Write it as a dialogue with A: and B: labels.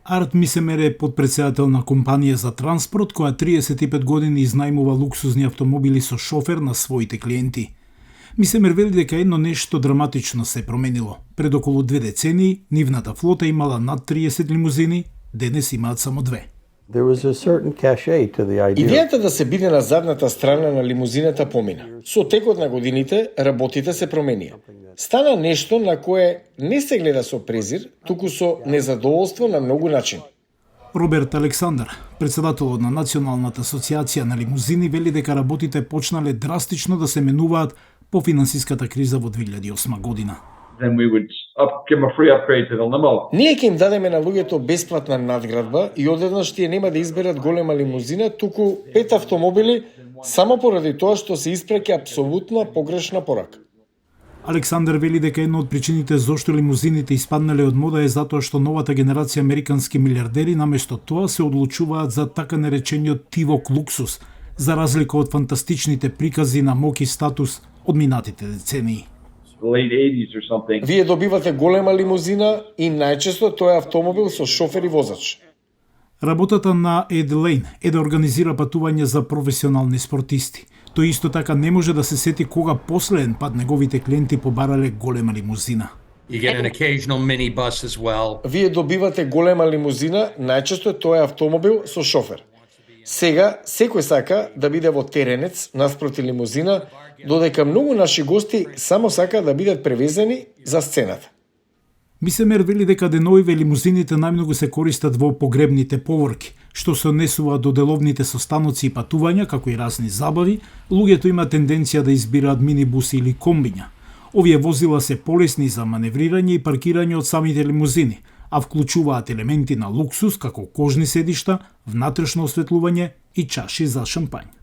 A: Арт Мисемер е подпредседател на компанија за транспорт која 35 години изнајмува луксузни автомобили со шофер на своите клиенти. Мисемер вели дека едно нешто драматично се променило. Пред околу 2 децении нивната флота имала над 30 лимузини, денес имаат само 2.
B: Идејата да се биде на задната страна на лимузината помина. Со текот на годините, работите се променија. Стана нешто на кое не се гледа со презир, туку со незадоволство на многу начин.
A: Роберт Александар, председателот на Националната асоциација на лимузини, вели дека работите почнале драстично да се менуваат по финансиската криза во 2008 година.
B: Ние ќе им дадеме на луѓето бесплатна надградба и одеднаш тие нема да изберат голема лимузина, туку 5 автомобили, само поради тоа што се испраќа апсолутна погрешна порака.
A: Александар вели дека една од причините зошто лимузините испаднале од мода е затоа што новата генерација американски милиардери наместо тоа се одлучуваат за така наречениот тивок луксус, за разлика од фантастичните прикази на моќ и статус од минатите децении.
B: Вие добивате голема лимузина и најчесто тоа е автомобил со шофер и возач.
A: Работата на Ед Лейн е да организира патување за професионални спортисти. Тој исто така не може да се сети кога последен пат неговите клиенти побарале голема лимузина.
B: Вие добивате голема лимузина, најчесто тоа е автомобил со шофер. Сега секој сака да биде во теренец наспроти лимузина, додека многу наши гости само сака да бидат превезени за сцената.
A: Мисемер вели дека деновиве лимузините најмногу се користат во погребните поворки, што се однесува до деловните состаноци и патувања, како и разни забави. Луѓето има тенденција да избираат минибуси или комбиња. Овие возила се полесни за маневрирање и паркирање од самите лимузини, а вклучуваат елементи на луксус како кожни седишта, внатрешно осветлување и чаши за шампањ.